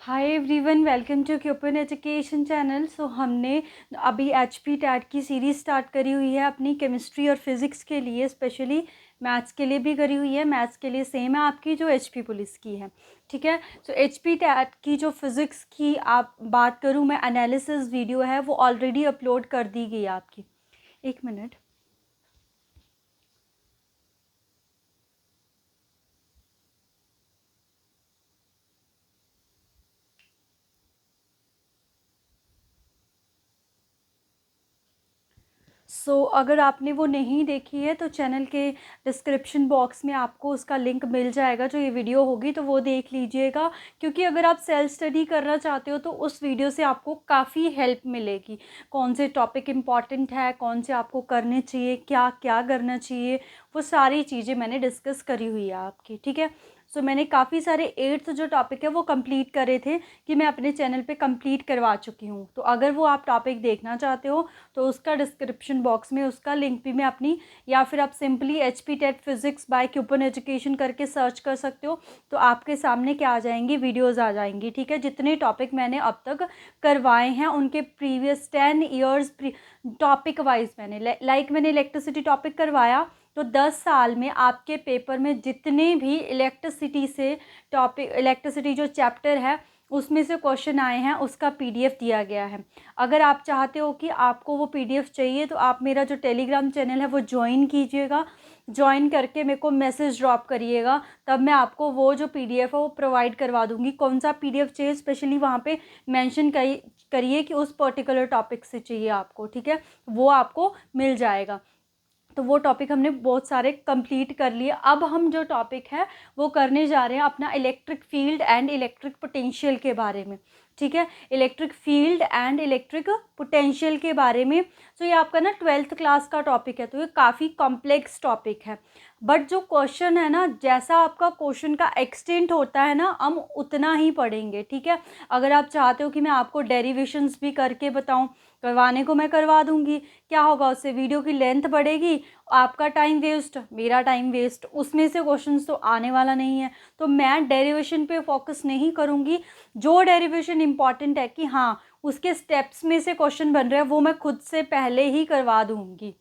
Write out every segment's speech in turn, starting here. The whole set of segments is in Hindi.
हाय एवरीवन, वेलकम टू क्यूपन एजुकेशन चैनल। सो हमने अभी एचपी टैट की सीरीज़ स्टार्ट करी हुई है अपनी केमिस्ट्री और फिज़िक्स के लिए, स्पेशली मैथ्स के लिए भी करी हुई है। मैथ्स के लिए सेम है आपकी जो एचपी पुलिस की है, ठीक है। सो एचपी टैट की जो फिज़िक्स की आप बात करूँ मैं, एनालिसिस वीडियो है वो ऑलरेडी अपलोड कर दी गई है आपकी। एक मिनट। अगर आपने वो नहीं देखी है तो चैनल के डिस्क्रिप्शन बॉक्स में आपको उसका लिंक मिल जाएगा। जो ये वीडियो होगी तो वो देख लीजिएगा, क्योंकि अगर आप सेल्फ स्टडी करना चाहते हो तो उस वीडियो से आपको काफ़ी हेल्प मिलेगी। कौन से टॉपिक इम्पॉर्टेंट है, कौन से आपको करने चाहिए, क्या क्या करना चाहिए, वो सारी चीज़ें मैंने डिस्कस करी हुई है आपकी, ठीक है। मैंने काफ़ी सारे 8th जो टॉपिक है वो कंप्लीट करे थे कि मैं अपने चैनल पे कंप्लीट करवा चुकी हूँ। तो अगर वो आप टॉपिक देखना चाहते हो तो उसका डिस्क्रिप्शन बॉक्स में उसका लिंक भी मैं अपनी, या फिर आप simply HP TET physics by क्यूपन एजुकेशन करके सर्च कर सकते हो तो आपके सामने क्या आ जाएंगी, वीडियोज़ आ जाएंगी, ठीक है। जितने टॉपिक मैंने अब तक करवाए हैं उनके प्रीवियस 10 ईयर्स टॉपिक वाइज मैंने मैंने इलेक्ट्रिसिटी टॉपिक करवाया तो 10 साल में आपके पेपर में जितने भी इलेक्ट्रिसिटी से टॉपिक, इलेक्ट्रिसिटी जो चैप्टर है उसमें से क्वेश्चन आए हैं उसका पीडीएफ दिया गया है। अगर आप चाहते हो कि आपको वो पीडीएफ चाहिए तो आप मेरा जो टेलीग्राम चैनल है वो ज्वाइन कीजिएगा। ज्वाइन करके मेरे को मैसेज ड्रॉप करिएगा, तब मैं आपको वो जो पीडीएफ है वो प्रोवाइड करवा दूँगी। कौन सा पीडीएफ चाहिए स्पेशली वहाँ पे मेंशन करिए कि उस पर्टिकुलर टॉपिक से चाहिए आपको, ठीक है। वो आपको मिल जाएगा। तो वो टॉपिक हमने बहुत सारे कंप्लीट कर लिए। अब हम जो टॉपिक है वो करने जा रहे हैं अपना electric field and electric potential के बारे में, ठीक है। Electric field and electric potential के बारे में। ये आपका ना 12th क्लास का टॉपिक है, तो ये काफ़ी कॉम्प्लेक्स टॉपिक है। बट जो क्वेश्चन है ना, जैसा आपका क्वेश्चन का एक्सटेंट होता है ना, हम उतना ही पढ़ेंगे, ठीक है। अगर आप चाहते हो कि मैं आपको डेरिवेशंस भी करके बताऊं, करवाने को मैं करवा दूंगी। क्या होगा उससे, वीडियो की लेंथ बढ़ेगी, आपका टाइम वेस्ट, मेरा टाइम वेस्ट, उसमें से क्वेश्चंस तो आने वाला नहीं है। तो मैं डेरिवेशन पे फोकस नहीं करूंगी। जो डेरिवेशन इंपॉर्टेंट है कि हाँ उसके स्टेप्स में से क्वेश्चन बन रहे हैं वो मैं खुद से पहले ही करवा दूंगी।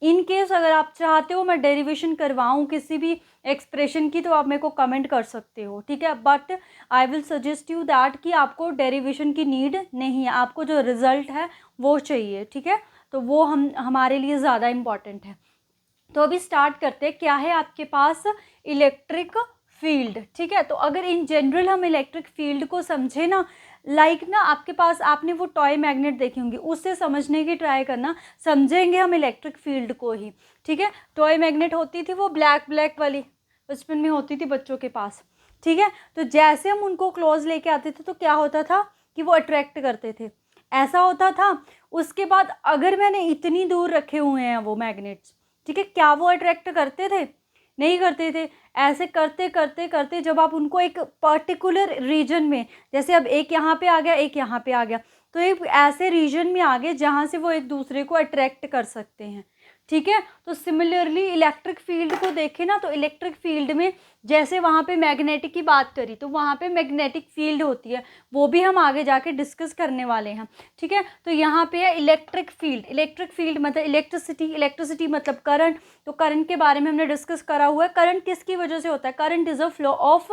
इन केस अगर आप चाहते हो मैं डेरिवेशन करवाऊँ किसी भी एक्सप्रेशन की तो आप मेरे को कमेंट कर सकते हो, ठीक है। But I will suggest you that कि आपको डेरिवेशन की नीड नहीं है, आपको जो रिज़ल्ट है वो चाहिए, ठीक है। तो वो हमारे लिए ज़्यादा इम्पॉर्टेंट है। तो अभी स्टार्ट करते हैं। क्या है आपके पास, इलेक्ट्रिक फील्ड, ठीक है। तो अगर इन जनरल हम इलेक्ट्रिक फील्ड को समझे ना, ना आपके पास, आपने वो टॉय मैग्नेट देखी होंगी, उससे समझने की ट्राई करना, समझेंगे हम इलेक्ट्रिक फील्ड को ही, ठीक है। टॉय मैग्नेट होती थी वो ब्लैक ब्लैक वाली, बचपन में होती थी बच्चों के पास, ठीक है। तो जैसे हम उनको क्लोज लेके आते थे तो क्या होता था कि वो अट्रैक्ट करते थे, ऐसा होता था। उसके बाद अगर मैंने इतनी दूर रखे हुए हैं वो मैग्नेट्स, ठीक है, क्या वो अट्रैक्ट करते थे? नहीं करते थे। ऐसे करते करते करते जब आप उनको एक पर्टिकुलर रीजन में, जैसे अब एक यहाँ पे आ गया, एक यहाँ पे आ गया, तो एक ऐसे रीजन में आ गए जहाँ से वो एक दूसरे को अट्रैक्ट कर सकते हैं, ठीक है। तो सिमिलरली इलेक्ट्रिक फील्ड को देखें ना, तो इलेक्ट्रिक फील्ड में जैसे वहाँ पे मैग्नेटिक की बात करी तो वहाँ पे मैग्नेटिक फील्ड होती है, वो भी हम आगे जाके डिस्कस करने वाले हैं, ठीक है। तो यहाँ पे है इलेक्ट्रिक फील्ड। इलेक्ट्रिक फील्ड मतलब इलेक्ट्रिसिटी, इलेक्ट्रिसिटी मतलब करंट। तो करंट के बारे में हमने डिस्कस करा हुआ है। करंट किसकी वजह से होता है? Current is a flow of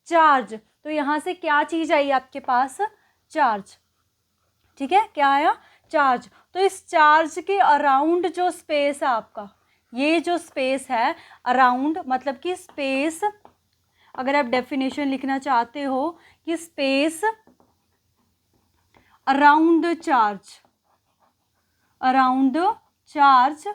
charge. तो यहाँ से क्या चीज़ आई आपके पास? चार्ज, ठीक है। क्या आया? चार्ज। तो इस चार्ज के अराउंड जो स्पेस है आपका, ये जो स्पेस है अराउंड, मतलब कि स्पेस, अगर आप डेफिनेशन लिखना चाहते हो कि space around charge, around charge,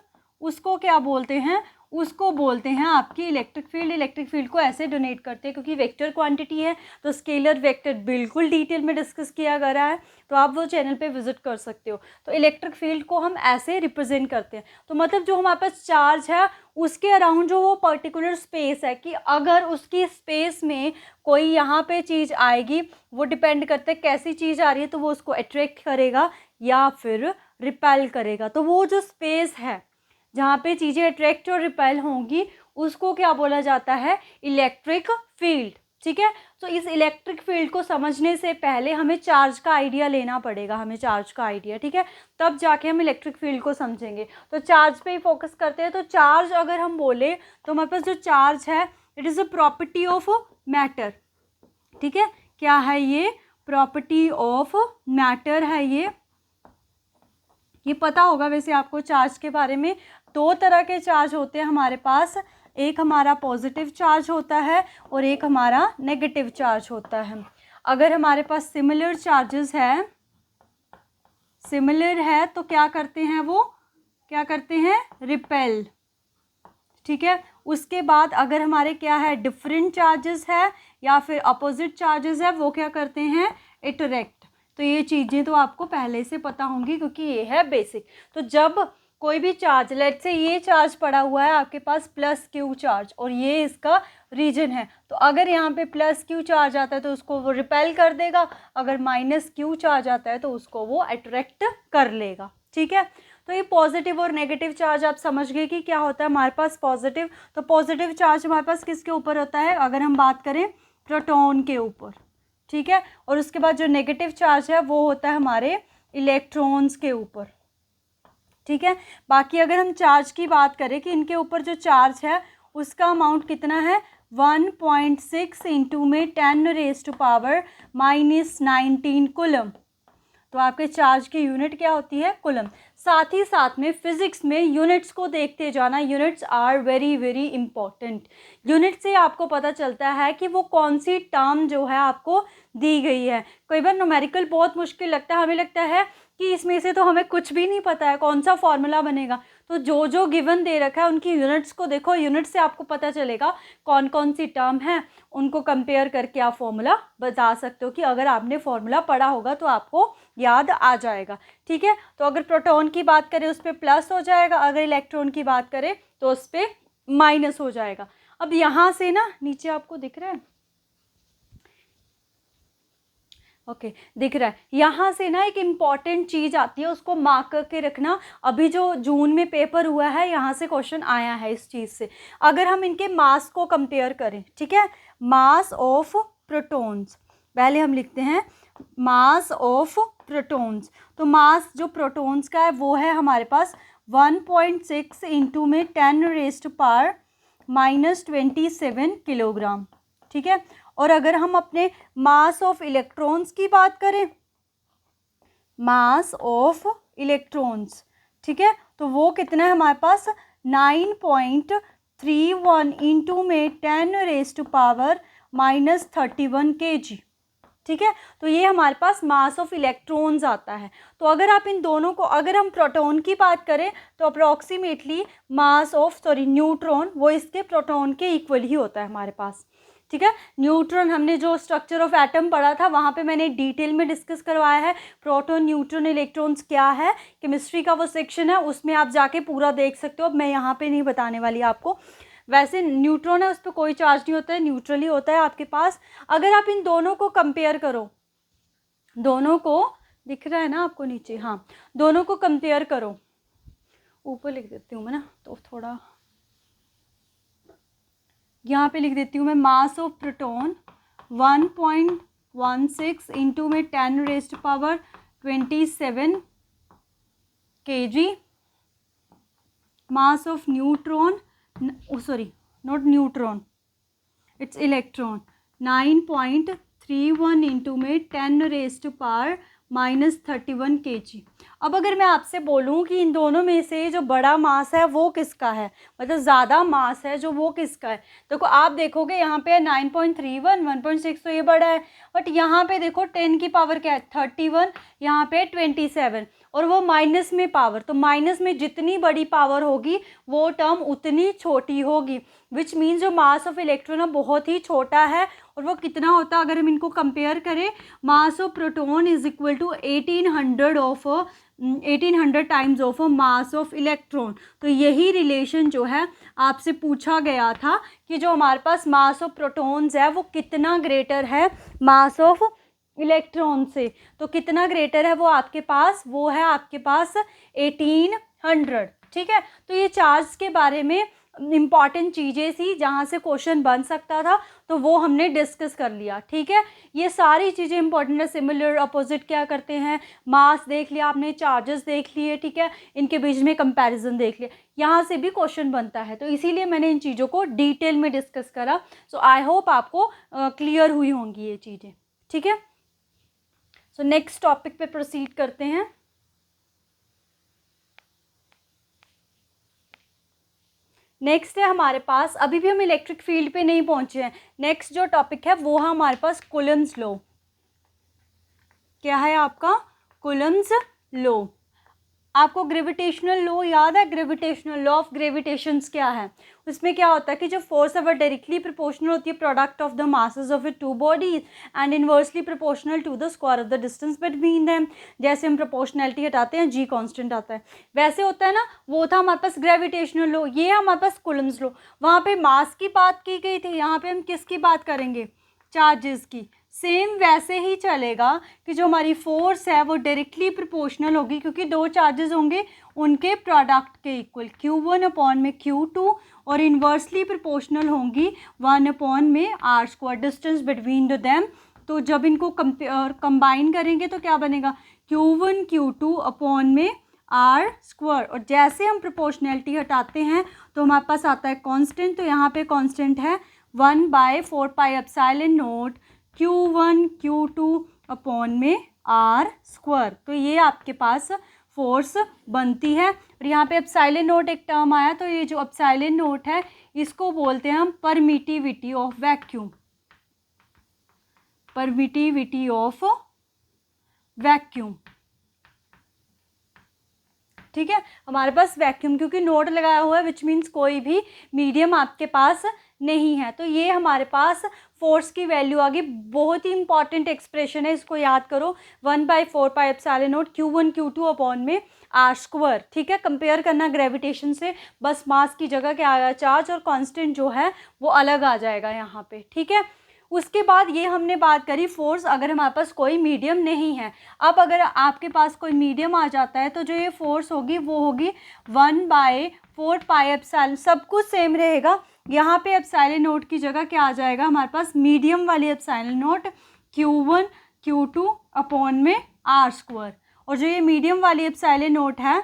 उसको क्या बोलते हैं? उसको बोलते हैं आपकी इलेक्ट्रिक फील्ड। इलेक्ट्रिक फील्ड को ऐसे डोनेट करते हैं, क्योंकि वेक्टर क्वांटिटी है तो स्केलर वेक्टर बिल्कुल डिटेल में डिस्कस किया गया है, तो आप वो चैनल पे विजिट कर सकते हो। तो इलेक्ट्रिक फील्ड को हम ऐसे रिप्रेजेंट करते हैं। तो मतलब जो हमारे पास चार्ज है उसके अराउंड जो वो पर्टिकुलर स्पेस है, कि अगर उसकी स्पेस में कोई यहाँ पे चीज़ आएगी, वो डिपेंड करता है कैसी चीज़ आ रही है, तो वो उसको अट्रैक्ट करेगा या फिर रिपेल करेगा। तो वो जो स्पेस है जहाँ पे चीज़ें अट्रैक्ट और रिपेल होंगी उसको क्या बोला जाता है? इलेक्ट्रिक फील्ड, ठीक है। तो इस इलेक्ट्रिक फील्ड को समझने से पहले हमें चार्ज का आइडिया लेना पड़ेगा, हमें चार्ज का आइडिया, ठीक है, तब जाके हम इलेक्ट्रिक फील्ड को समझेंगे। तो चार्ज पे ही फोकस करते हैं। तो चार्ज अगर हम बोले तो हमारे पास जो चार्ज है it is a property of matter, ठीक है। क्या है ये? प्रॉपर्टी ऑफ मैटर है ये पता होगा वैसे आपको चार्ज के बारे में। दो तरह के चार्ज होते हैं हमारे पास, एक हमारा पॉजिटिव चार्ज होता है और एक हमारा नेगेटिव चार्ज होता है। अगर हमारे पास सिमिलर चार्जेस है, सिमिलर है तो क्या करते हैं, वो क्या करते हैं, रिपेल, ठीक है। उसके बाद अगर हमारे क्या है, डिफरेंट चार्जेस है या फिर अपोजिट चार्जेस है, वो क्या करते हैं, अट्रैक्ट। तो ये चीज़ें तो आपको पहले से पता होंगी क्योंकि ये है बेसिक। तो जब कोई भी चार्ज, लेट से ये चार्ज पड़ा हुआ है आपके पास प्लस क्यू चार्ज और ये इसका रीजन है, तो अगर यहाँ पे प्लस क्यू चार्ज आता है तो उसको वो रिपेल कर देगा, अगर माइनस क्यू चार्ज आता है तो उसको वो अट्रैक्ट कर लेगा, ठीक है। तो ये पॉजिटिव और नेगेटिव चार्ज आप समझ गए कि क्या होता है हमारे पास पॉजिटिव। तो पॉजिटिव चार्ज हमारे पास किसके ऊपर होता है, अगर हम बात करें प्रोटॉन के ऊपर, ठीक है। और उसके बाद जो नेगेटिव चार्ज है वो होता है हमारे इलेक्ट्रॉन्स के ऊपर, ठीक है। बाकी अगर हम चार्ज की बात करें कि इनके ऊपर जो चार्ज है उसका अमाउंट कितना है, 1.6 इंटू में 10⁻⁻⁻19 कूलम। तो आपके चार्ज की यूनिट क्या होती है, कूलम। साथ ही साथ में फिजिक्स में यूनिट्स को देखते जाना, units are very very important. Unit से आपको पता चलता है कि वो कौन सी टर्म जो है आपको दी गई है। कई बार न्यूमेरिकल बहुत मुश्किल लगता है, हमें लगता है कि इसमें से तो हमें कुछ भी नहीं पता है, कौन सा फॉर्मूला बनेगा। तो जो जो गिवन दे रखा है उनकी यूनिट्स को देखो, यूनिट से आपको पता चलेगा कौन कौन सी टर्म है, उनको कंपेयर करके आप फॉर्मूला बता सकते हो कि अगर आपने फॉर्मूला पढ़ा होगा तो आपको याद आ जाएगा, ठीक है। तो अगर प्रोटॉन की बात करें उस पर प्लस हो जाएगा, अगर इलेक्ट्रॉन की बात करें तो उस पर माइनस हो जाएगा। अब यहाँ से ना नीचे आपको दिख रहा है, ओके दिख रहा है, यहाँ से ना एक इम्पॉर्टेंट चीज़ आती है, उसको मार्क करके रखना। अभी जो जून में पेपर हुआ है यहाँ से क्वेश्चन आया है इस चीज़ से। अगर हम इनके मास को कंपेयर करें, ठीक है, मास ऑफ प्रोटॉन्स, पहले हम लिखते हैं मास ऑफ प्रोटॉन्स। तो मास जो प्रोटॉन्स का है वो है हमारे पास 1.6 इंटू में 10⁻⁻27 किलोग्राम, ठीक है। और अगर हम अपने मास ऑफ इलेक्ट्रॉन्स की बात करें, मास ऑफ इलेक्ट्रॉन्स, ठीक है, तो वो कितना है हमारे पास 9.31 इंटू में 10⁻⁻31 kg, ठीक है। तो ये हमारे पास मास ऑफ इलेक्ट्रॉन्स आता है। तो अगर आप इन दोनों को, अगर हम प्रोटॉन की बात करें तो अप्रॉक्सीमेटली मास ऑफ न्यूट्रॉन वो इसके प्रोटॉन के इक्वल ही होता है हमारे पास, ठीक है। न्यूट्रॉन हमने जो स्ट्रक्चर ऑफ एटम पढ़ा था वहाँ पे मैंने डिटेल में डिस्कस करवाया है, प्रोटॉन न्यूट्रॉन इलेक्ट्रॉन्स क्या है, केमिस्ट्री का वो सेक्शन है उसमें आप जाके पूरा देख सकते हो। अब मैं यहाँ पे नहीं बताने वाली आपको। वैसे न्यूट्रॉन है उस पर कोई चार्ज नहीं होता है, न्यूट्रल ही होता है आपके पास। अगर आप इन दोनों को कंपेयर करो, दोनों को दिख रहा है ना आपको नीचे, हाँ, दोनों को कंपेयर करो, ऊपर लिख देती हूँ मैं ना, तो थोड़ा यहाँ पे लिख देती हूँ मैं, मास ऑफ प्रोटॉन 1.16 इंटू में 10⁻27 kg, mass of neutron, sorry not neutron, it's electron 9.31 into में 10⁻⁻31 kg। अब अगर मैं आपसे बोलूँ कि इन दोनों में से जो बड़ा मास है वो किसका है, मतलब ज़्यादा मास है जो, वो किसका है, देखो आप देखोगे यहाँ पे 9.31, 1.6 तो ये बड़ा है, बट यहाँ पे देखो 10 की पावर क्या है 31, यहाँ पे 27 और वो माइनस में पावर, तो माइनस में जितनी बड़ी पावर होगी वो टर्म उतनी छोटी होगी, विच मीन्स जो मास ऑफ इलेक्ट्रॉन है बहुत ही छोटा है। और वो कितना होता है अगर हम इनको कंपेयर करें, mass of proton is equal to 1800 times of mass of electron. तो यही रिलेशन जो है आपसे पूछा गया था कि जो हमारे पास मास ऑफ प्रोटॉन्स है वो कितना ग्रेटर है मास ऑफ इलेक्ट्रॉन से, तो कितना ग्रेटर है वो आपके पास, वो है आपके पास 1800, ठीक है। तो ये चार्ज के बारे में इम्पॉर्टेंट चीज़ें थी जहाँ से क्वेश्चन बन सकता था, तो वो हमने डिस्कस कर लिया। ठीक है, ये सारी चीज़ें इंपॉर्टेंट है। सिमिलर अपोजिट क्या करते हैं, मास देख लिया आपने, चार्जेस देख लिए, ठीक है, इनके बीच में कंपैरिजन देख लिया, यहाँ से भी क्वेश्चन बनता है। तो इसीलिए मैंने इन चीज़ों को डिटेल में डिस्कस करा। सो आई होप आपको क्लियर हुई होंगी ये चीज़ें। ठीक है, सो नेक्स्ट टॉपिक पे प्रोसीड करते हैं। नेक्स्ट है हमारे पास, अभी भी हम इलेक्ट्रिक फील्ड पे नहीं पहुंचे हैं। नेक्स्ट जो टॉपिक है वो है हमारे पास कूलम्स लॉ। क्या है आपका? Coulomb's law. आपको ग्रेविटेशनल लॉ याद है? ग्रेविटेशनल लॉ ऑफ ग्रेविटेशंस क्या है? उसमें क्या होता है कि जो फोर्स है वो डायरेक्टली प्रोपोर्शनल होती है product of the masses of a two bodies and inversely proportional to the square of the distance between them. जैसे हम प्रोपोर्शनैलिटी हटाते हैं, जी कांस्टेंट आता है, वैसे होता है ना। वो था हमारे पास ग्रेविटेशनल लॉ, ये है हमारे पास कूलम्स लॉ। वहाँ पे मास की बात की गई थी, यहाँ पे हम किसकी बात करेंगे? चार्जेस की। सेम वैसे ही चलेगा कि जो हमारी फोर्स है वो डायरेक्टली प्रोपोर्शनल होगी, क्योंकि दो चार्जेस होंगे उनके प्रोडक्ट के इक्वल, Q1 अपॉन में Q2, और इन्वर्सली प्रोपोर्शनल होंगी 1 अपॉन में R square, distance between the them. तो जब इनको कंबाइन करेंगे तो क्या बनेगा? Q1 Q2 अपॉन में R स्क्वायर। और जैसे हम प्रोपोर्शनैलिटी हटाते हैं तो हमारे पास आता है कांस्टेंट। तो यहाँ पे कांस्टेंट है 1/4 pi epsilon not Q1 Q2 upon में R स्क्वायर। तो ये आपके पास फोर्स बनती है। और यहाँ पे एप्सिलॉन नॉट एक टर्म आया, तो ये जो एप्सिलॉन नॉट है इसको बोलते हैं हम permittivity of vacuum. Permittivity of vacuum, ठीक है। हमारे पास वैक्यूम, क्योंकि नोट लगाया हुआ है, विच मीन्स कोई भी मीडियम आपके पास नहीं है। तो ये हमारे पास फोर्स की वैल्यू आ गई। बहुत ही इंपॉर्टेंट एक्सप्रेशन है, इसको याद करो। 1/4 pi epsilon not Q1 Q2 upon में R स्क्वायर। ठीक है, कंपेयर करना ग्रेविटेशन से, बस मास की जगह क्या आएगा? चार्ज, और कांस्टेंट जो है वो अलग आ जाएगा यहाँ पे। ठीक है, उसके बाद ये हमने बात करी फोर्स अगर हमारे पास कोई मीडियम नहीं है। अब अगर आपके पास कोई मीडियम आ जाता है तो जो ये फोर्स होगी वो होगी 1/4 पाई एप्सिलॉन, सब कुछ सेम रहेगा। यहाँ पे एप्सिलॉन नोट की जगह क्या आ जाएगा हमारे पास? मीडियम वाली epsilon note Q1 Q2 upon में R स्क्वायर। और जो ये मीडियम वाली एप्सिलॉन नोट है,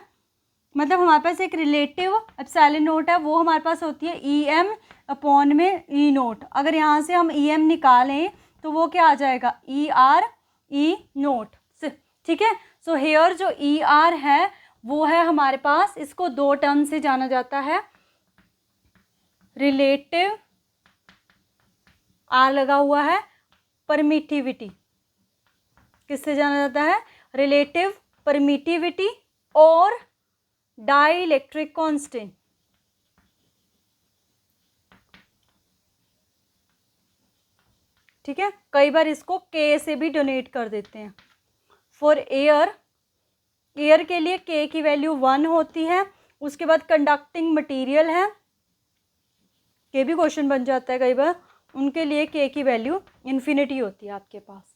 मतलब हमारे पास एक रिलेटिव एप्सिलॉन नोट है, वो हमारे पास होती है EM अपॉन में E नोट। अगर यहाँ से हम EM निकालें तो वो क्या आ जाएगा? ER E note. ठीक है, सो हेयर जो ER है वो है हमारे पास, इसको दो टर्म से जाना जाता है। रिलेटिव, R लगा हुआ है, परमिटिविटी किससे जाना जाता है? रिलेटिव परमिटिविटी और डाइलेक्ट्रिक कांस्टेंट। ठीक है, कई बार इसको K से भी डोनेट कर देते हैं। फॉर एयर, एयर के लिए K की वैल्यू 1 होती है। उसके बाद कंडक्टिंग मटेरियल है, K भी क्वेश्चन बन जाता है कई बार, उनके लिए K की वैल्यू इन्फिनिटी होती है आपके पास।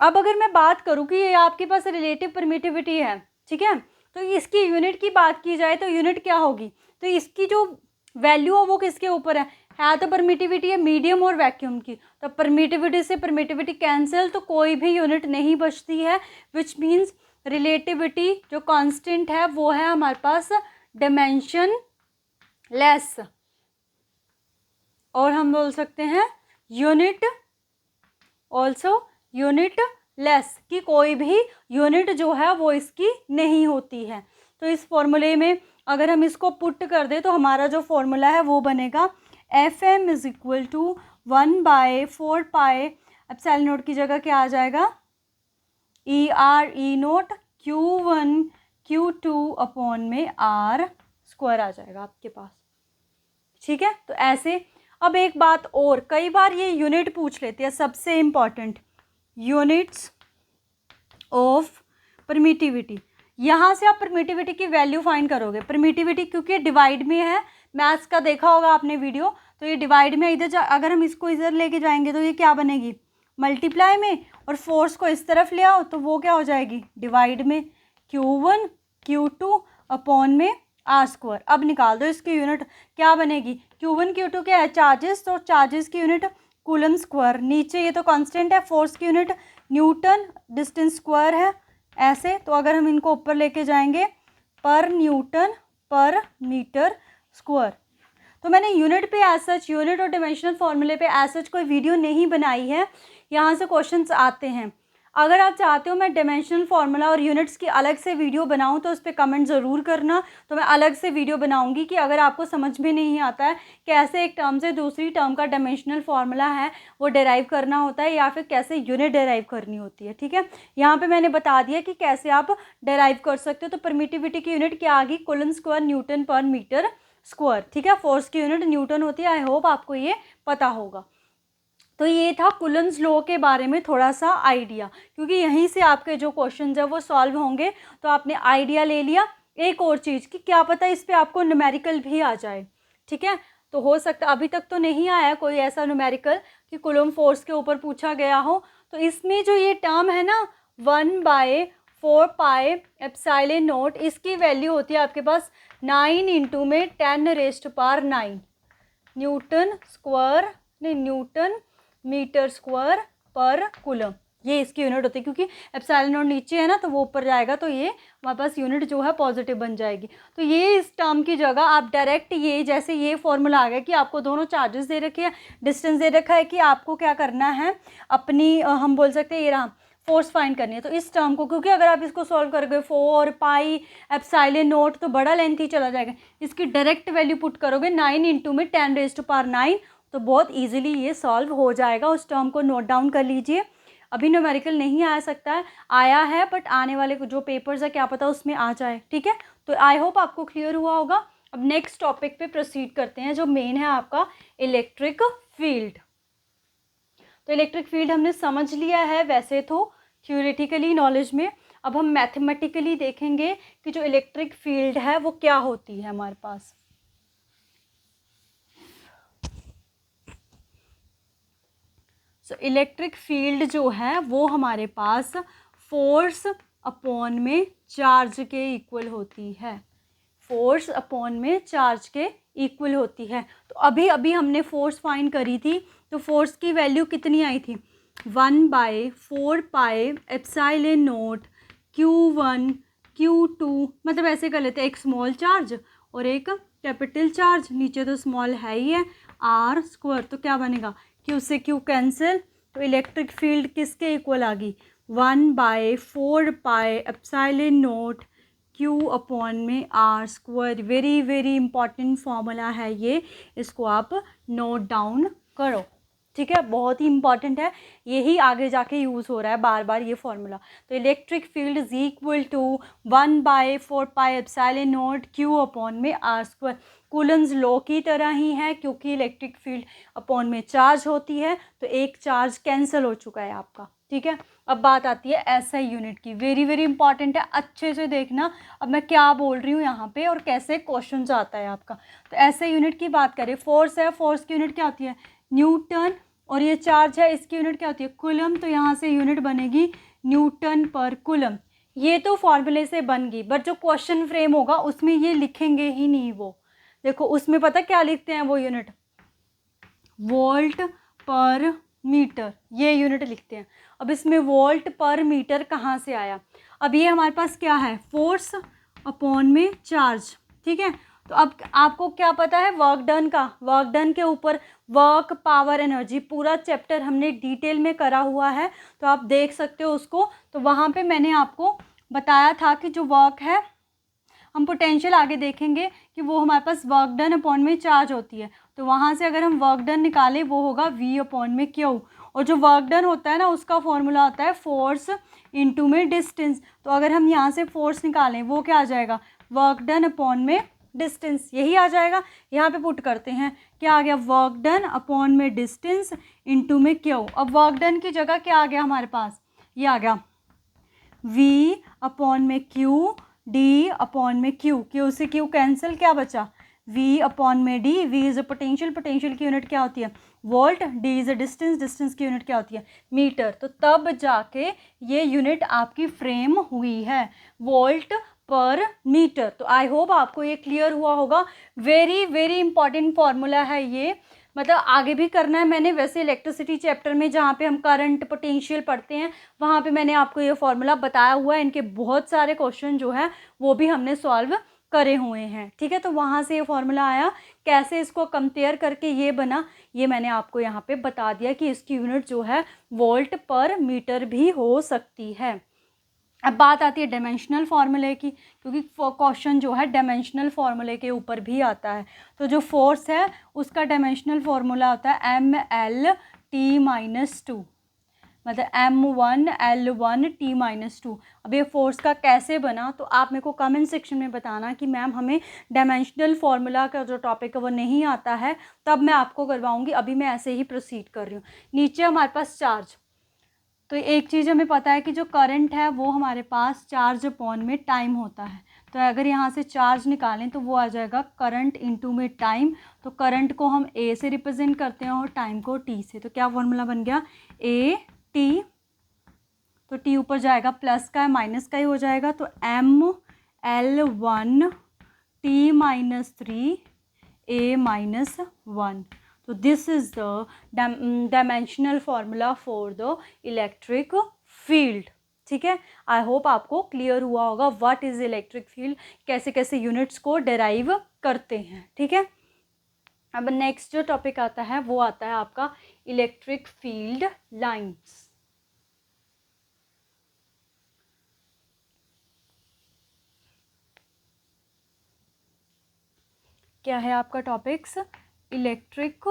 अब अगर मैं बात करूं कि ये आपके पास रिलेटिव परमिटिविटी है, ठीक है, तो इसकी यूनिट की बात की जाए तो यूनिट क्या होगी? तो इसकी जो वैल्यू है वो किसके ऊपर है? तो परमिटिविटी है मीडियम और वैक्यूम की। तो परमिटिविटी से परमिटिविटी कैंसिल, तो कोई भी यूनिट नहीं बचती है, विच मीन्स रिलेटिविटी जो कांस्टेंट है वो है हमारे पास डायमेंशन लेस, और हम बोल सकते हैं यूनिट ऑल्सो यूनिट लेस, कि कोई भी यूनिट जो है वो इसकी नहीं होती है। तो इस फॉर्मूले में अगर हम इसको पुट कर दें तो हमारा जो फॉर्मूला है वो बनेगा FM is equal to 1/4 pi epsilon naught की जगह क्या आ जाएगा? ER E naught Q1 Q2 upon में R स्क्वायर आ जाएगा आपके पास। ठीक है, तो ऐसे। अब एक बात और, कई बार ये यूनिट पूछ लेते हैं, सबसे इम्पॉर्टेंट यूनिट्स ऑफ परमिटिविटी। यहाँ से आप परमिटिविटी की वैल्यू फाइंड करोगे। परमिटिविटी क्योंकि डिवाइड में है, मैथ्स का देखा होगा आपने वीडियो, तो ये डिवाइड में इधर अगर हम इसको इधर लेके जाएंगे तो ये क्या बनेगी? मल्टीप्लाई में। और फोर्स को इस तरफ ले आओ तो वो क्या हो जाएगी? डिवाइड में। Q1 Q2 अपॉन में आर स्क्वायर। अब निकाल दो इसकी यूनिट, क्या बनेगी, Q1 Q2 क्या है, चार्जेस, तो चार्जेस की यूनिट कूलम स्क्वायर। नीचे ये तो कांस्टेंट है, फोर्स की यूनिट न्यूटन, डिस्टेंस स्क्वायर है ऐसे। तो अगर हम इनको ऊपर लेके जाएंगे पर न्यूटन पर मीटर स्क्वायर। तो मैंने यूनिट पे एज सच, यूनिट और डिमेंशनल फॉर्मूले पे एज सच कोई वीडियो नहीं बनाई है, यहाँ से क्वेश्चंस आते हैं। अगर आप चाहते हो मैं डिमेंशनल फार्मूला और यूनिट्स की अलग से वीडियो बनाऊं तो उस पर कमेंट ज़रूर करना, तो मैं अलग से वीडियो बनाऊंगी कि अगर आपको समझ में नहीं आता है कैसे एक टर्म से दूसरी टर्म का डिमेंशनल फार्मूला है वो डिराइव करना होता है, या फिर कैसे यूनिट डिराइव करनी होती है। ठीक है, यहाँ पे मैंने बता दिया कि कैसे आप डिराइव कर सकते हो। तो परमिटिविटी की यूनिट क्या आ गई, कूलम स्क्वायर न्यूटन पर मीटर स्क्वायर। ठीक है, फोर्स की यूनिट न्यूटन होती है। आई होप आपको ये पता होगा। तो ये था कूलम्स लॉ के बारे में थोड़ा सा आइडिया, क्योंकि यहीं से आपके जो क्वेश्चन है वो सॉल्व होंगे। तो आपने आइडिया ले लिया। एक और चीज़ कि क्या पता इस पे आपको न्यूमेरिकल भी आ जाए। ठीक है, तो हो सकता, अभी तक तो नहीं आया कोई ऐसा न्यूमेरिकल कि कूलम फोर्स के ऊपर पूछा गया हो। तो इसमें जो ये टर्म है ना 1/4 पाई एप्सिलॉन नॉट, इसकी वैल्यू होती है आपके पास 9 इंटू में 10⁻⁹ न्यूटन स्क्वायर, नहीं न्यूटन मीटर स्क्वायर पर कूलम, ये इसकी यूनिट होती है। क्योंकि एप्सिलॉन नॉट नीचे है ना तो वो ऊपर जाएगा, तो ये हमारे पास यूनिट जो है पॉजिटिव बन जाएगी। तो ये इस टर्म की जगह आप डायरेक्ट ये, जैसे ये फॉर्मूला आ गया कि आपको दोनों चार्जेस दे रखे हैं, डिस्टेंस दे रखा है, कि आपको क्या करना है अपनी हम बोल सकते हैं ये रहा फोर्स फाइंड करनी है। तो इस टर्म को, क्योंकि अगर आप इसको सॉल्व करोगे 4 पाई एप्सिलॉन नॉट तो बड़ा लेंथ ही चला जाएगा, इसकी डायरेक्ट वैल्यू पुट करोगे 9 इंटू में 10⁻⁹ तो बहुत इजीली ये सॉल्व हो जाएगा। उस टर्म को नोट डाउन कर लीजिए। अभी न्यूमेरिकल नहीं आ सकता है, आया है बट आने वाले जो पेपर्स है क्या पता उसमें आ जाए। ठीक है, तो आई होप आपको क्लियर हुआ होगा। अब नेक्स्ट टॉपिक पे प्रोसीड करते हैं, जो मेन है आपका इलेक्ट्रिक फील्ड। तो इलेक्ट्रिक फील्ड हमने समझ लिया है वैसे तो थ्योरेटिकली नॉलेज में। अब हम मैथमेटिकली देखेंगे कि जो इलेक्ट्रिक फील्ड है वो क्या होती है हमारे पास। सो इलेक्ट्रिक फील्ड जो है वो हमारे पास फोर्स अपॉन में चार्ज के इक्वल होती है। फोर्स अपॉन में चार्ज के इक्वल होती है। तो अभी अभी हमने फोर्स फाइंड करी थी, तो फोर्स की वैल्यू कितनी आई थी, 1/4 pi epsilon not Q1 Q2, मतलब ऐसे कर लेते हैं, एक स्मॉल चार्ज और एक कैपिटल चार्ज, नीचे तो स्मॉल है ही है, आर स्क्वायर। तो क्या बनेगा, Q से Q कैंसिल, तो इलेक्ट्रिक फील्ड किसके इक्वल आ गई, 1/4 pi epsilon naught Q upon में R square. Very very important formula है ये, इसको आप नोट डाउन करो। ठीक है, बहुत ही इंपॉर्टेंट है, यही आगे जाके यूज़ हो रहा है बार बार ये फॉर्मूला। तो electric field is equal to 1/4 pi epsilon naught Q upon में आर स्क्वायर। कूलम्स लॉ की तरह ही है, क्योंकि इलेक्ट्रिक फील्ड अपॉन में चार्ज होती है, तो एक चार्ज कैंसिल हो चुका है आपका। ठीक है, अब बात आती है एसआई यूनिट की। वेरी वेरी इंपॉर्टेंट है, अच्छे से देखना अब मैं क्या बोल रही हूँ यहाँ पे और कैसे क्वेश्चन आता है आपका। तो एसआई यूनिट की बात करें, फोर्स है, फोर्स की यूनिट क्या होती है, न्यूटन, और ये चार्ज है, इसकी यूनिट क्या होती है, कूलम। तो यहाँ से यूनिट बनेगी न्यूटन पर कूलम। ये तो फॉर्मूले से बन गई, बट जो क्वेश्चन फ्रेम होगा उसमें ये लिखेंगे ही नहीं। वो देखो उसमें पता क्या लिखते हैं वो यूनिट, वोल्ट पर मीटर, ये यूनिट लिखते हैं। अब इसमें वोल्ट पर मीटर कहाँ से आया, अब ये हमारे पास क्या है, फोर्स अपॉन में चार्ज। ठीक है, तो अब आपको क्या पता है वर्क डन का, वर्क डन के ऊपर वर्क पावर एनर्जी पूरा चैप्टर हमने डिटेल में करा हुआ है, तो आप देख सकते हो उसको। तो वहाँ पे मैंने आपको बताया था कि जो वर्क है, हम पोटेंशियल आगे देखेंगे कि वो हमारे पास वर्क डन अपॉन में चार्ज होती है। तो वहाँ से अगर हम वर्क डन निकालें वो होगा V अपॉन में Q, और जो वर्क डन होता है ना उसका फॉर्मूला होता है फोर्स इंटू में डिस्टेंस। तो अगर हम यहाँ से फोर्स निकालें वो क्या आ जाएगा, वर्क डन अपॉन में डिस्टेंस, यही आ जाएगा। यहाँ पे पुट करते हैं, क्या आ गया, वर्क डन अपॉन में डिस्टेंस इंटू में Q। अब वर्क डन की जगह क्या आ गया हमारे पास, ये आ गया V अपॉन में Q, D अपॉन में Q, Q से Q कैंसिल, क्या बचा, V अपॉन में D। V is a potential, potential की यूनिट क्या होती है, volt. D is a distance, distance की यूनिट क्या होती है, मीटर। तो तब जाके ये यूनिट आपकी फ्रेम हुई है, वोल्ट पर मीटर। तो आई होप आपको ये क्लियर हुआ होगा। वेरी वेरी इंपॉर्टेंट फॉर्मूला है ये, मतलब आगे भी करना है मैंने। वैसे इलेक्ट्रिसिटी चैप्टर में जहाँ पे हम करंट पोटेंशियल पढ़ते हैं वहाँ पे मैंने आपको ये फॉर्मूला बताया हुआ है। इनके बहुत सारे क्वेश्चन जो है वो भी हमने सॉल्व करे हुए हैं, ठीक है। तो वहाँ से ये फॉर्मूला आया, कैसे इसको कंपेयर करके ये बना, ये मैंने आपको यहाँ पे बता दिया कि इसकी यूनिट जो है वोल्ट पर मीटर भी हो सकती है। अब बात आती है डायमेंशनल फार्मूले की, क्योंकि क्वेश्चन जो है डायमेंशनल फार्मूले के ऊपर भी आता है। तो जो फोर्स है उसका डायमेंशनल फार्मूला होता है ML_T-2, मतलब M1L1T-2। अब ये फोर्स का कैसे बना, तो आप मेरे को कमेंट सेक्शन में बताना कि मैम हमें डायमेंशनल फार्मूला का जो टॉपिक है वो नहीं आता है, तब मैं आपको करवाऊंगी। अभी मैं ऐसे ही प्रोसीड कर रही हूँ। नीचे हमारे पास चार्ज, तो एक चीज़ हमें पता है कि जो करंट है वो हमारे पास चार्ज अपॉन में टाइम होता है। तो अगर यहाँ से चार्ज निकालें तो वो आ जाएगा करंट इनटू में टाइम। तो करंट को हम ए से रिप्रेजेंट करते हैं और टाइम को टी से। तो क्या फॉर्मूला बन गया, ए टी, तो टी ऊपर जाएगा प्लस का है माइनस का ही हो जाएगा। तो ML1T-3 A-1। तो this is the dimensional formula for the electric field, ठीक है। आई होप आपको क्लियर हुआ होगा व्हाट इज इलेक्ट्रिक फील्ड, कैसे कैसे यूनिट्स को डेराइव करते हैं, ठीक है। अब नेक्स्ट जो टॉपिक आता है वो आता है आपका इलेक्ट्रिक फील्ड लाइंस। क्या है आपका टॉपिक्स, इलेक्ट्रिक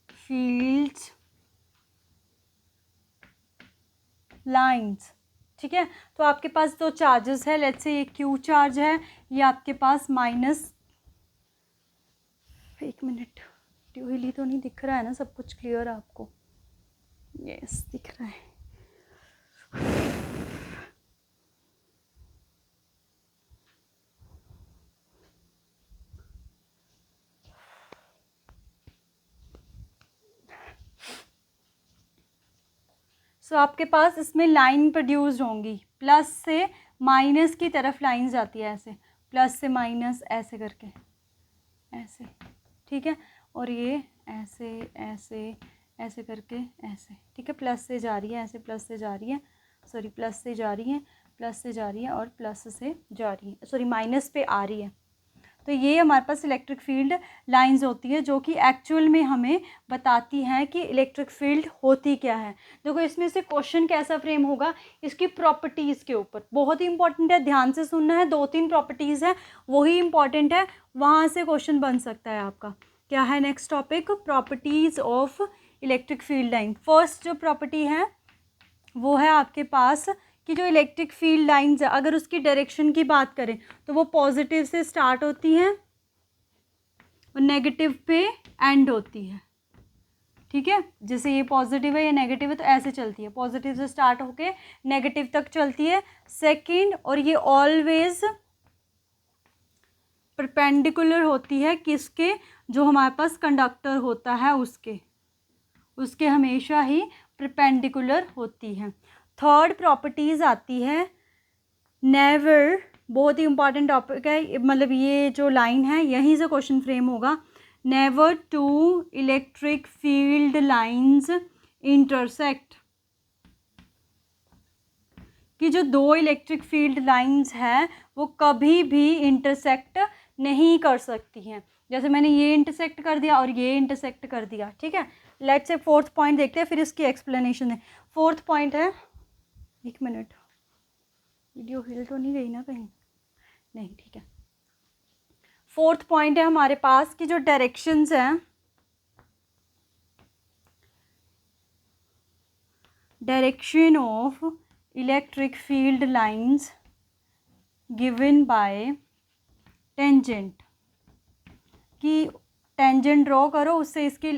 फील्ड्स लाइंस, ठीक है। तो आपके पास दो चार्जेस है, लेट्स से ये क्यू चार्ज है, ये आपके पास माइनस, एक मिनट, ड्यूहिली तो नहीं दिख रहा है ना, सब कुछ क्लियर है आपको, यस दिख रहा है। सो आपके पास इसमें लाइन प्रोड्यूस्ड होंगी, प्लस से माइनस की तरफ लाइन जाती है, ऐसे प्लस से माइनस ऐसे करके, ऐसे, ठीक है। और ये ऐसे ऐसे ऐसे करके ऐसे, ठीक है। प्लस से जा रही है, ऐसे प्लस से जा रही है, सॉरी प्लस से जा रही है, प्लस से जा रही है और प्लस से जा रही है, सॉरी माइनस पे आ रही है। तो ये हमारे पास इलेक्ट्रिक फील्ड लाइंस होती है, जो कि एक्चुअल में हमें बताती हैं कि इलेक्ट्रिक फील्ड होती क्या है। देखो इसमें से क्वेश्चन कैसा फ्रेम होगा, इसकी प्रॉपर्टीज़ के ऊपर, बहुत ही इंपॉर्टेंट है, ध्यान से सुनना है। 2-3 प्रॉपर्टीज़ है वही इंपॉर्टेंट है, वहाँ से क्वेश्चन बन सकता है आपका। क्या है next topic, properties of electric field line. First जो प्रॉपर्टी है वो है आपके पास कि जो इलेक्ट्रिक फील्ड लाइंस है, अगर उसकी डायरेक्शन की बात करें तो वो पॉजिटिव से स्टार्ट होती हैं और नेगेटिव पे एंड होती है, ठीक है। जैसे ये पॉजिटिव है, ये नेगेटिव है, तो ऐसे चलती है, पॉजिटिव से स्टार्ट होके नेगेटिव तक चलती है। सेकंड, और ये ऑलवेज परपेंडिकुलर होती है किसके, जो हमारे पास कंडक्टर होता है उसके हमेशा ही परपेंडिकुलर होती है। थर्ड प्रॉपर्टीज़ आती है नेवर, बहुत ही इंपॉर्टेंट टॉपिक है, मतलब ये जो लाइन है यहीं से क्वेश्चन फ्रेम होगा। Never two electric field lines intersect, कि जो दो इलेक्ट्रिक फील्ड लाइंस हैं वो कभी भी इंटरसेक्ट नहीं कर सकती हैं। जैसे मैंने ये इंटरसेक्ट कर दिया और ये इंटरसेक्ट कर दिया, ठीक है। लेट्स से फोर्थ पॉइंट देखते हैं, फिर इसकी एक्सप्लेनेशन है। फोर्थ पॉइंट है, एक मिनट, वीडियो हिल तो नहीं गई ना कहीं, नहीं, ठीक है। फोर्थ पॉइंट है हमारे पास कि जो डायरेक्शंस हैं, direction of electric field lines given by tangent, कि टेंजेंट ड्रॉ करो उससे इसकी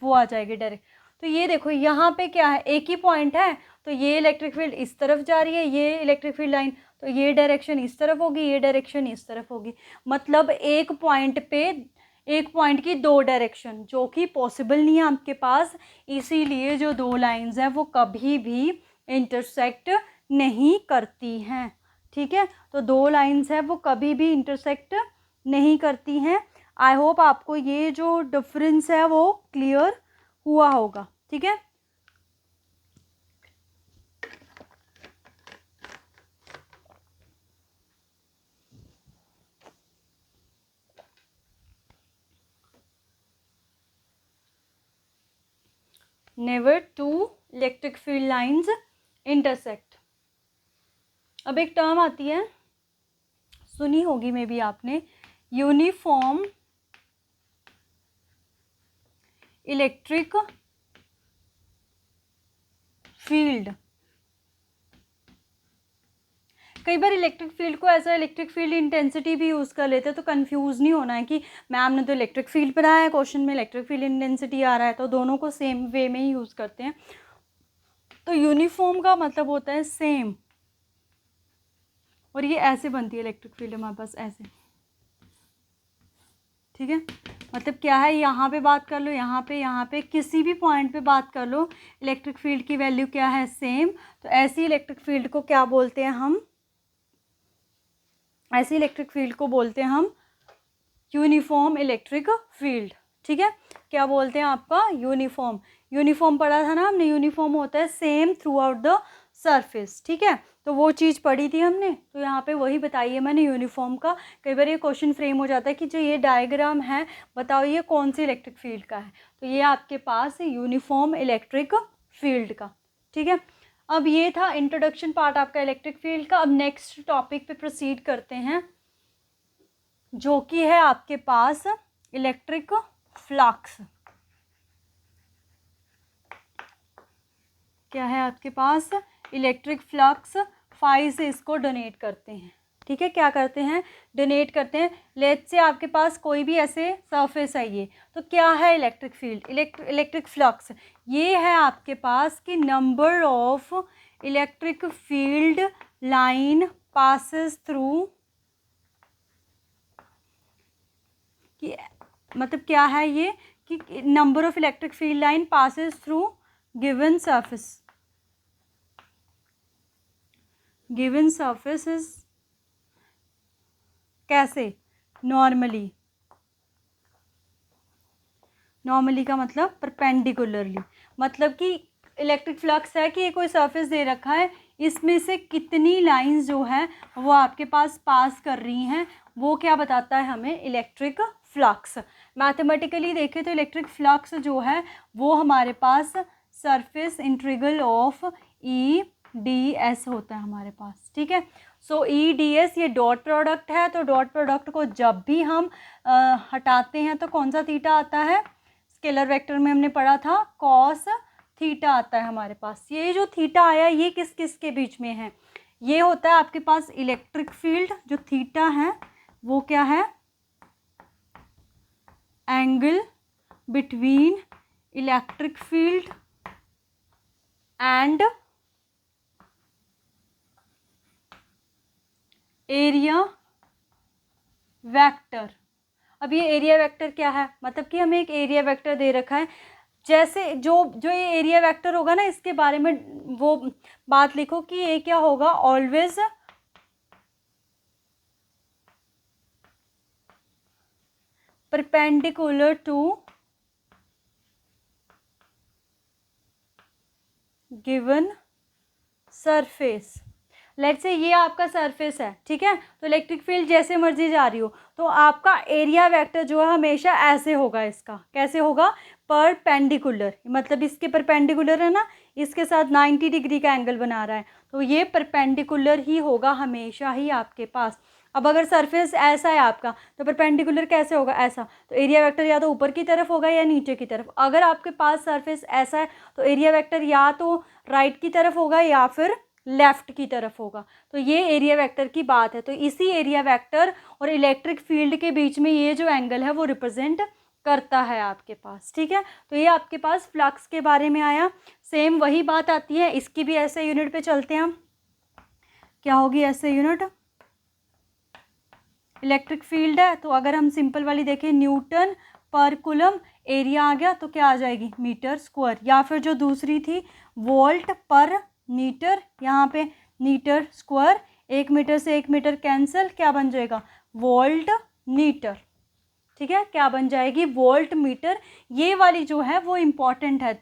वो आ जाएगी डायरेक्ट। तो ये देखो यहाँ पे क्या है, एक ही पॉइंट है, तो ये इलेक्ट्रिक फील्ड इस तरफ जा रही है, ये इलेक्ट्रिक फील्ड लाइन, तो ये डायरेक्शन इस तरफ होगी, ये डायरेक्शन इस तरफ होगी। मतलब एक पॉइंट पे, एक पॉइंट की दो डायरेक्शन, जो कि पॉसिबल नहीं है आपके पास, इसीलिए जो दो लाइंस हैं वो कभी भी इंटरसेक्ट नहीं करती हैं। ठीक है, तो 2 लाइंस है वो कभी भी इंटरसेक्ट नहीं करती हैं। आई होप आपको ये जो डिफरेंस है वो क्लियर हुआ होगा। ठीक है, never two electric field lines intersect. अब एक टर्म आती है, सुनी होगी मे बी आपने, यूनिफॉर्म इलेक्ट्रिक फील्ड। कई बार इलेक्ट्रिक फील्ड को ऐसा इलेक्ट्रिक फील्ड इंटेंसिटी भी यूज़ कर लेते हैं, तो कंफ्यूज नहीं होना है कि मैम ने तो इलेक्ट्रिक फील्ड पढ़ाया है, क्वेश्चन में इलेक्ट्रिक फील्ड इंटेंसिटी आ रहा है, तो दोनों को सेम वे में ही यूज़ करते हैं। तो यूनिफॉर्म का मतलब होता है सेम, और ये ऐसे बनती है इलेक्ट्रिक फील्ड हमारे पास ऐसे। ठीक है, मतलब क्या है, यहाँ पे बात कर लो, यहाँ पे किसी भी पॉइंट पे बात कर लो, इलेक्ट्रिक फील्ड की वैल्यू क्या है, सेम। तो ऐसी इलेक्ट्रिक फील्ड को क्या बोलते हैं हम, ऐसी इलेक्ट्रिक फील्ड को बोलते हैं हम यूनिफॉर्म इलेक्ट्रिक फील्ड। ठीक है, क्या बोलते हैं आपका, यूनिफॉर्म। यूनिफॉर्म पढ़ा था ना हमने, यूनिफॉर्म होता है same through out the surface. ठीक है, तो वो चीज़ पढ़ी थी हमने, तो यहाँ पे वही बताई है मैंने यूनिफॉर्म का। कई बार ये क्वेश्चन फ्रेम हो जाता है कि जो ये डायग्राम है बताओ ये कौन सी इलेक्ट्रिक फील्ड का है, तो ये आपके पास है यूनिफॉर्म इलेक्ट्रिक फील्ड का। ठीक है, अब ये था इंट्रोडक्शन पार्ट आपका इलेक्ट्रिक फील्ड का। अब नेक्स्ट टॉपिक पे प्रोसीड करते हैं, जो कि है आपके पास इलेक्ट्रिक फ्लक्स। क्या है आपके पास, इलेक्ट्रिक फ्लक्स। फाई से इसको डोनेट करते हैं। ठीक है, क्या करते हैं, डोनेट करते हैं। लेट्स से आपके पास कोई भी ऐसे सरफेस है ये, तो क्या है इलेक्ट्रिक फील्ड, इलेक्ट्रिक फ्लक्स, ये है आपके पास कि number of electric field line passes through, कि मतलब क्या है ये कि number of electric field line passes through given surface, given surface is कैसे, नॉर्मली, नॉर्मली का मतलब परपेंडिकुलरली, मतलब कि इलेक्ट्रिक फ्लक्स है कि ये कोई सरफेस दे रखा है, इसमें से कितनी लाइंस जो है वो आपके पास पास कर रही हैं, वो क्या बताता है हमें, इलेक्ट्रिक फ्लक्स। मैथमेटिकली देखें तो इलेक्ट्रिक फ्लक्स जो है वो हमारे पास surface integral of E D S होता है हमारे पास। ठीक है, सो ई डी एस ये डॉट प्रोडक्ट है, तो डॉट प्रोडक्ट को जब भी हम हटाते हैं तो कौन सा थीटा आता है, स्केलर वेक्टर में हमने पढ़ा था कॉस थीटा आता है हमारे पास। ये जो थीटा आया ये किस किस के बीच में है, ये होता है आपके पास इलेक्ट्रिक फील्ड, जो थीटा है वो क्या है, angle between electric field and area vector. अब ये एरिया वेक्टर क्या है, मतलब कि हमें एक एरिया वेक्टर दे रखा है, जैसे जो जो ये एरिया वेक्टर होगा ना, इसके बारे में वो बात लिखो कि ये क्या होगा, always perpendicular to given surface. Let's say ये आपका सरफेस है, ठीक है, तो इलेक्ट्रिक फील्ड जैसे मर्जी जा रही हो, तो आपका एरिया वेक्टर जो है हमेशा ऐसे होगा, इसका कैसे होगा, परपेंडिकुलर, मतलब इसके परपेंडिकुलर है ना, इसके साथ 90 डिग्री का एंगल बना रहा है, तो ये परपेंडिकुलर ही होगा हमेशा ही आपके पास। अब अगर सरफेस ऐसा है आपका, तो परपेंडिकुलर कैसे होगा, ऐसा, तो एरिया वेक्टर या तो ऊपर की तरफ होगा या नीचे की तरफ। अगर आपके पास सरफेस ऐसा है तो एरिया वेक्टर या तो राइट की तरफ होगा या फिर लेफ्ट की तरफ होगा। तो ये एरिया वेक्टर की बात है। तो इसी एरिया वेक्टर और इलेक्ट्रिक फील्ड के बीच में ये जो एंगल है वो रिप्रेजेंट करता है आपके पास। ठीक है, तो ये आपके पास फ्लक्स के बारे में आया। सेम वही बात आती है, इसकी भी ऐसे यूनिट पे चलते हैं हम। क्या होगी ऐसे यूनिट, इलेक्ट्रिक फील्ड है तो अगर हम सिंपल वाली देखें, न्यूटन पर कूलम, एरिया आ गया तो क्या आ जाएगी, मीटर स्क्वायर, या फिर जो दूसरी थी वोल्ट पर मीटर, यहाँ पे मीटर स्क्वायर, 1 मीटर से 1 मीटर कैंसिल, क्या बन जाएगा वोल्ट मीटर। ठीक है, क्या बन जाएगी वोल्ट मीटर। ये वाली जो है वो इम्पॉर्टेंट है।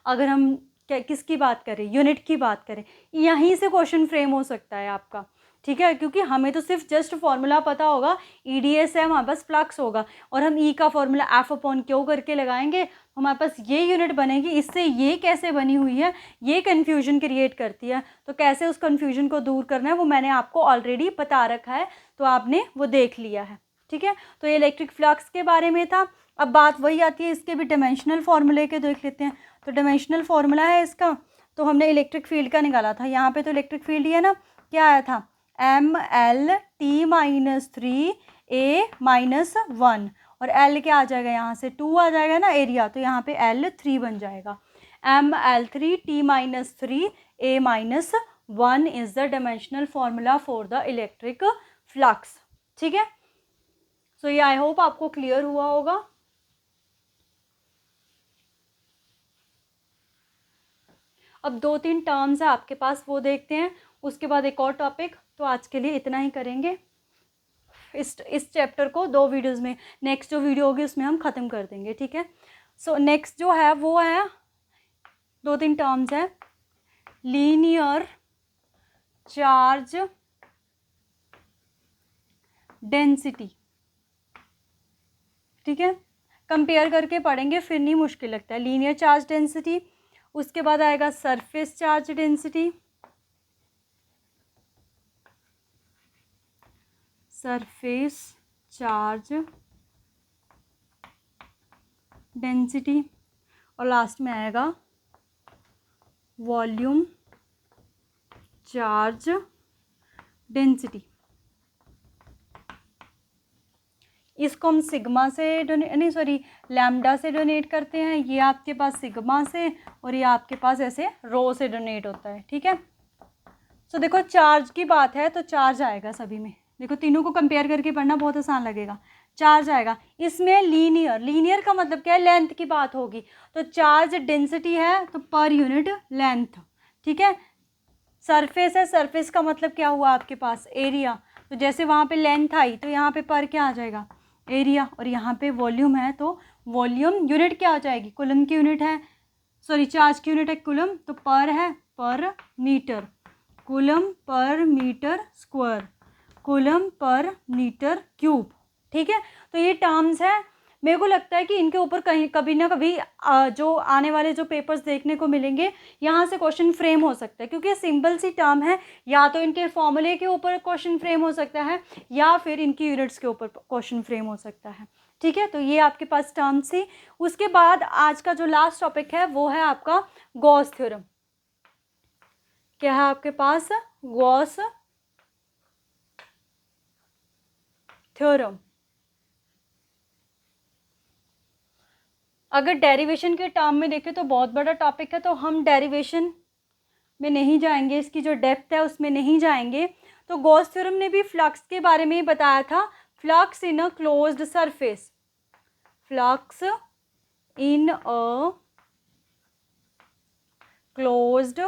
अगर हम किसकी बात करें, यूनिट की बात करें, यहीं से क्वेश्चन फ्रेम हो सकता है आपका। ठीक है, क्योंकि हमें तो सिर्फ जस्ट फॉर्मूला पता होगा, EDS है, हमारे पास फ्लक्स होगा और हम E का फॉर्मूला F/Q करके लगाएंगे, हमारे पास ये यूनिट बनेगी। इससे ये कैसे बनी हुई है, ये कन्फ्यूजन क्रिएट करती है। तो कैसे उस कन्फ्यूजन को दूर करना है वो मैंने आपको ऑलरेडी बता रखा है, तो आपने वो देख लिया है। ठीक है, तो ये इलेक्ट्रिक फ्लक्स के बारे में था। अब बात वही आती है, इसके भी डायमेंशनल फार्मूले के देख लेते हैं। तो डायमेंशनल फार्मूला है इसका, तो हमने इलेक्ट्रिक फील्ड का निकाला था। यहाँ पे तो इलेक्ट्रिक फील्ड ही है ना, क्या आया था ML T-3A-1, और L क्या आ जाएगा, यहाँ से 2 आ जाएगा ना एरिया, तो यहाँ पे L3 बन जाएगा। ML3T-3A-1 is the dimensional formula for the electric flux. ठीक है, सो ये आई होप आपको क्लियर हुआ होगा। अब 2-3 टर्म्स है आपके पास, वो देखते हैं, उसके बाद एक और टॉपिक। तो आज के लिए इतना ही करेंगे, इस चैप्टर को 2 वीडियोस में, नेक्स्ट जो वीडियो होगी उसमें हम ख़त्म कर देंगे। ठीक है, सो नेक्स्ट जो है वो है 2-3 टर्म्स है, लीनियर चार्ज डेंसिटी। ठीक है, कंपेयर करके पढ़ेंगे, फिर नहीं मुश्किल लगता है। लीनियर चार्ज डेंसिटी, उसके बाद आएगा surface charge density, surface charge density, और लास्ट में आएगा वॉल्यूम चार्ज डेंसिटी। इसको हम सिग्मा से लैम्डा से डोनेट करते हैं। ये आपके पास सिग्मा से, और ये आपके पास ऐसे रो से डोनेट होता है। ठीक है, सो देखो चार्ज की बात है तो चार्ज आएगा सभी में। देखो तीनों को कंपेयर करके पढ़ना बहुत आसान लगेगा। चार्ज आएगा इसमें, लीनियर का मतलब क्या है, लेंथ की बात होगी। तो चार्ज डेंसिटी है तो पर यूनिट लेंथ। ठीक है, सरफेस है, सरफेस का मतलब क्या हुआ आपके पास एरिया। तो जैसे वहाँ पे लेंथ आई तो यहाँ पे पर क्या आ जाएगा एरिया, और यहाँ पे वॉल्यूम है तो वॉल्यूम यूनिट क्या आ जाएगी, कूलम की यूनिट है, चार्ज की यूनिट है कूलम, तो पर है per metre, coulomb per metre square, coulomb per metre cube. ठीक है, तो ये टर्म्स है। मेरे को लगता है कि इनके ऊपर कहीं कभी ना कभी जो आने वाले जो पेपर्स देखने को मिलेंगे, यहाँ से क्वेश्चन फ्रेम हो सकता है, क्योंकि सिंपल सी टर्म है। या तो इनके फॉर्मूले के ऊपर क्वेश्चन फ्रेम हो सकता है, या फिर इनकी यूनिट्स के ऊपर क्वेश्चन फ्रेम हो सकता है। ठीक है, तो ये आपके पास टर्म्स थी। उसके बाद आज का जो लास्ट टॉपिक है वो है आपका गॉस थ्योरम। क्या है आपके पास, गॉस थ्योरम। अगर डेरिवेशन के टर्म में देखें तो बहुत बड़ा टॉपिक है, तो हम डेरिवेशन में नहीं जाएंगे, इसकी जो डेप्थ है उसमें नहीं जाएंगे। तो गॉस थ्योरम ने भी फ्लक्स के बारे में ही बताया था, flux in a closed surface, flux in a closed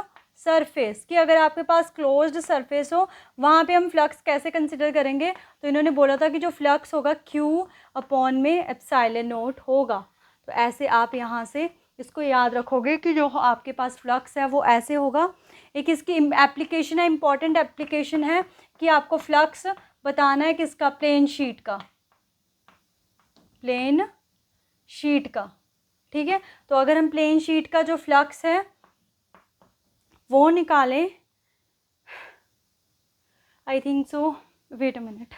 surface, कि अगर आपके पास क्लोज्ड सरफेस हो वहाँ पे हम फ्लक्स कैसे कंसिडर करेंगे। तो इन्होंने बोला था कि जो फ्लक्स होगा Q/में एप्सिलॉन नॉट होगा। तो ऐसे आप यहाँ से इसको याद रखोगे कि जो आपके पास फ्लक्स है वो ऐसे होगा। एक इसकी एप्लीकेशन है, इम्पॉर्टेंट एप्लीकेशन है कि आपको फ्लक्स बताना है किसका, प्लेन शीट का, प्लेन शीट का। ठीक है, तो अगर हम प्लेन शीट का जो फ्लक्स है वो निकालें, I think so, wait a minute,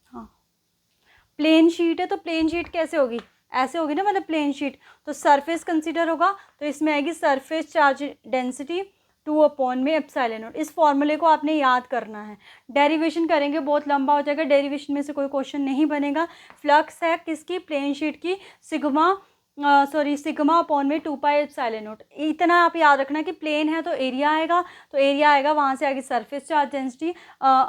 हाँ प्लेन शीट है, तो प्लेन शीट कैसे होगी, ऐसे होगी ना, मतलब प्लेन शीट। तो सरफेस कंसीडर होगा, तो इसमें आएगी सरफेस चार्ज डेंसिटी 2/में एप्सिलॉन नॉट। इस फॉर्मूले को आपने याद करना है। डेरिवेशन करेंगे बहुत लंबा हो जाएगा, डेरिवेशन में से कोई क्वेश्चन नहीं बनेगा। फ्लक्स है किसकी, प्लेन शीट की, सिग्मा 2π एप्सिलॉन नॉट। इतना आप याद रखना कि प्लेन है तो एरिया आएगा, तो एरिया आएगा, वहाँ से आगे सरफेस चार्ज डेंसिटी,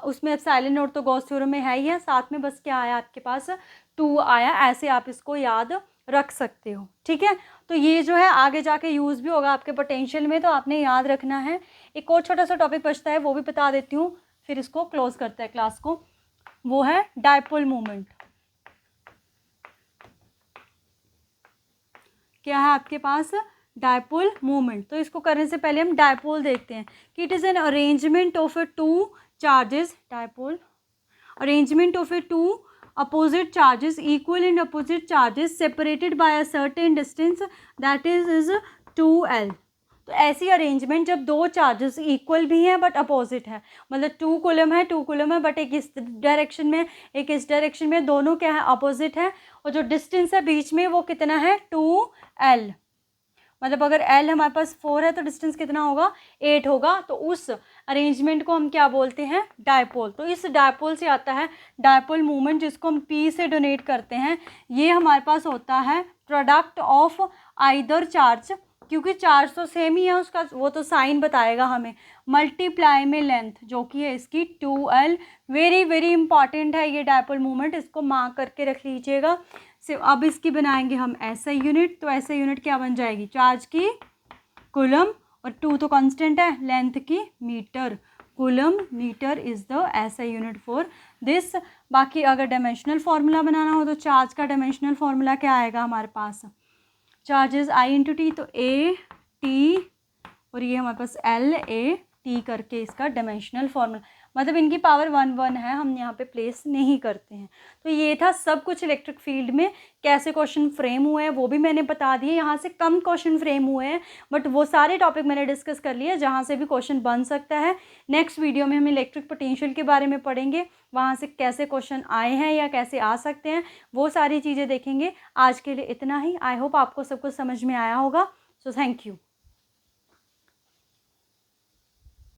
उसमें एप्सिलॉन नॉट तो गॉस थ्योरम में है ही है। साथ में बस क्या आया आपके पास, 2 आया, ऐसे आप इसको याद रख सकते हो। ठीक है, तो ये जो है आगे जाके यूज़ भी होगा आपके पोटेंशियल में, तो आपने याद रखना है। एक और छोटा सा टॉपिक बचता है, वो भी बता देती हूँ, फिर इसको क्लोज करते हैं क्लास को। वो है डायपोल मोमेंट। क्या है आपके पास? Dipole moment. तो इसको करने से पहले हम डायपोल देखते हैं कि it is an arrangement of A 2 charges. Dipole arrangement of a 2 opposite charges, equal and opposite charges separated by a certain distance, that is 2L। तो ऐसी अरेंजमेंट जब 2 चार्जेस इक्वल भी हैं बट अपोजिट है, मतलब 2 कूलम है, 2 कूलम है, बट एक इस डायरेक्शन में एक इस डायरेक्शन में, दोनों क्या है? अपोजिट है, और जो डिस्टेंस है बीच में वो कितना है? 2L। मतलब अगर L हमारे पास 4 है तो डिस्टेंस कितना होगा? 8 होगा। तो उस अरेंजमेंट को हम क्या बोलते हैं? डायपोल। तो इस डायपोल से आता है डायपोल मोमेंट, जिसको हम P से डोनेट करते हैं। ये हमारे पास होता है प्रोडक्ट ऑफ आइदर चार्ज, क्योंकि चार्ज तो सेम ही है उसका, वो तो साइन बताएगा हमें, मल्टीप्लाई में लेंथ जो कि है इसकी 2L। वेरी वेरी इंपॉर्टेंट है ये डायपोल मोमेंट, इसको मार्क करके रख लीजिएगा। अब इसकी बनाएंगे हम ऐसा यूनिट, तो ऐसा यूनिट क्या बन जाएगी? चार्ज की कूलम, और 2 तो कांस्टेंट है, लेंथ की metre. Coulomb metre is the ऐसा यूनिट फॉर दिस। बाकी अगर डायमेंशनल फार्मूला बनाना हो तो चार्ज का डायमेंशनल फार्मूला क्या आएगा हमारे पास? चार्ज इज I × T, तो A T, और ये हमारे पास L A T करके इसका डायमेंशनल फार्मूला, मतलब इनकी पावर 1 है, हम यहाँ पे प्लेस नहीं करते हैं। तो ये था सब कुछ इलेक्ट्रिक फील्ड में कैसे क्वेश्चन फ्रेम हुए हैं वो भी मैंने बता दिए। यहाँ से कम क्वेश्चन फ्रेम हुए हैं, बट वो सारे टॉपिक मैंने डिस्कस कर लिए जहाँ से भी क्वेश्चन बन सकता है। नेक्स्ट वीडियो में हम इलेक्ट्रिक पोटेंशियल के बारे में पढ़ेंगे, वहाँ से कैसे क्वेश्चन आए हैं या कैसे आ सकते हैं, वो सारी चीज़ें देखेंगे। आज के लिए इतना ही। आई होप आपको सब कुछ समझ में आया होगा। So thank you.